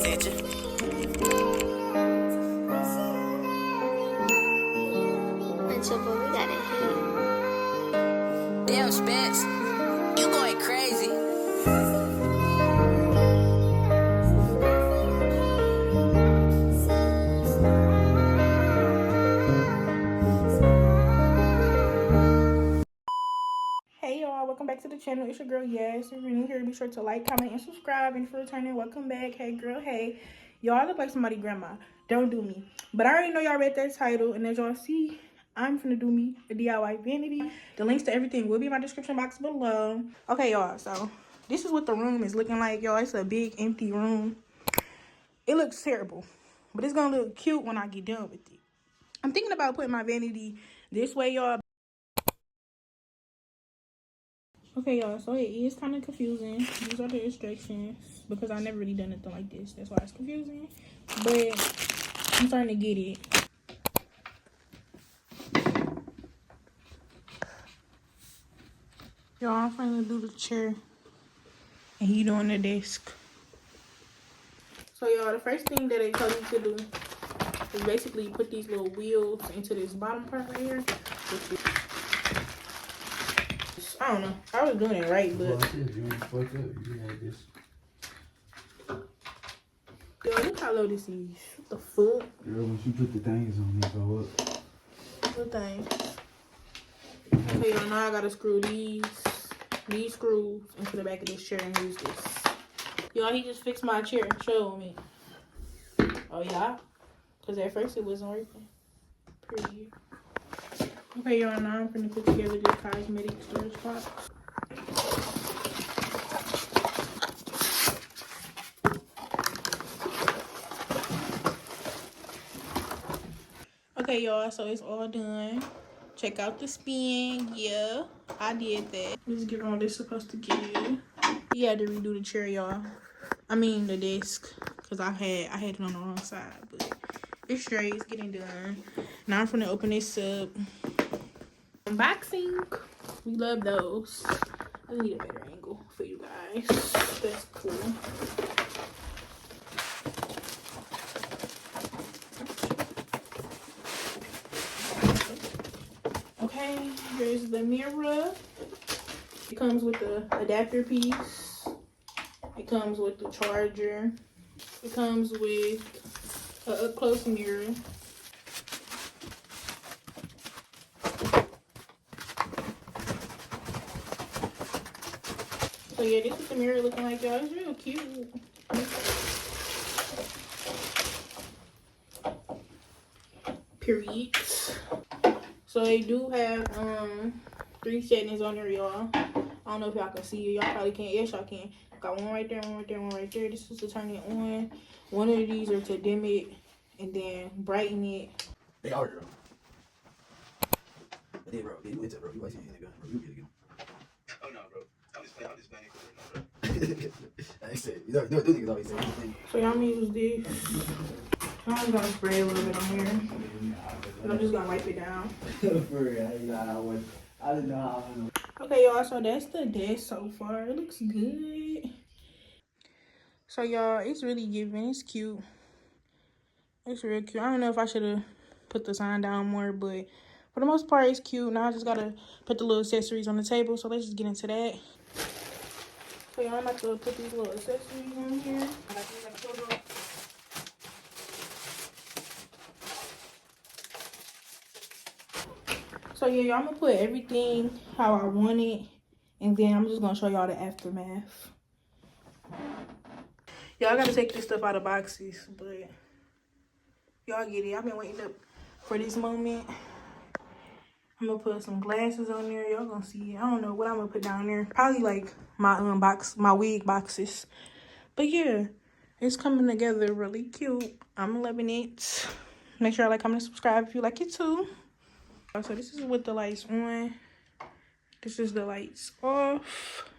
attention. So, but we got it here. Damn, Spence, you going crazy. Hey y'all, welcome back to the channel. It's your girl, Yes. If you're new here, be sure to like, comment, and subscribe. And if you're returning, welcome back. Hey girl, hey. Y'all look like somebody's grandma. Don't do me. But I already know y'all read that title, and as y'all see, I'm finna do me a DIY vanity. The links to everything will be in my description box below. Okay, y'all, so this is what the room is looking like, y'all. It's a big empty room. It looks terrible, but it's gonna look cute when I get done with it. I'm thinking about putting my vanity this way, y'all. Okay, y'all, so it is kind of confusing. These are the instructions because I never really done anything like this. That's why it's confusing, but I'm starting to get it. Y'all, I'm finna do the chair and he doing the desk. So y'all, the first thing that they told me to do is basically put these little wheels into this bottom part right here. I don't know. I was doing it right, but yo, look how low this is. What the fuck? Girl, once you put the things on, they go up. What thing? Okay, y'all, now I gotta screw these screws into the back of this chair and use this. Y'all, he just fixed my chair. Show me. Oh yeah, because at first it wasn't working. Period. Okay, y'all, now I'm gonna put together this cosmetic storage box. Okay, y'all, so it's all done. Check out the spin. Yeah, I did that. Let's get all this supposed to give. He had to redo the chair, y'all. I mean the desk, because I had it on the wrong side, but it's straight. It's getting done. Now I'm gonna open this up. Unboxing. We love those. I need a better angle for you guys. That's cool. Okay, here's the mirror. It comes with the adapter piece. It comes with the charger. It comes with an up-close mirror. So yeah, this is the mirror looking like, y'all. It's real cute. Period. So they do have 3 settings on there, y'all. I don't know if y'all can see it. Y'all probably can't. Yes, y'all can. Got one right there, one right there, one right there. This is to turn it on. One of these are to dim it and then brighten it. They are, girl. But they, bro, you into it, bro. You like saying nigga, bro. You get it, Oh no, bro. I'm just playing for it, I said, you know, niggas always say anything. So y'all gonna use this. I'm just gonna spray a little bit on here. And I'm just gonna wipe it down. For real, I didn't know how I went. I didn't know how I went. Okay, y'all, so that's the desk so far. It looks good. So y'all, it's really giving. It's cute. It's real cute. I don't know if I should have put the sign down more, but for the most part, it's cute. Now I just gotta put the little accessories on the table. So let's just get into that. So y'all, I'm about to put these little accessories on here. I got these like pillow. So yeah, y'all, I'm gonna put everything how I want it, and then I'm just gonna show y'all the aftermath. Y'all gotta take this stuff out of boxes, but y'all get it. I've been waiting up for this moment. I'm gonna put some glasses on there. Y'all gonna see it. I don't know what I'm gonna put down there. Probably like my wig boxes. But yeah, it's coming together really cute. I'm loving it. Make sure y'all like, comment, and subscribe if you like it too. So this is with the lights on. This is the lights off.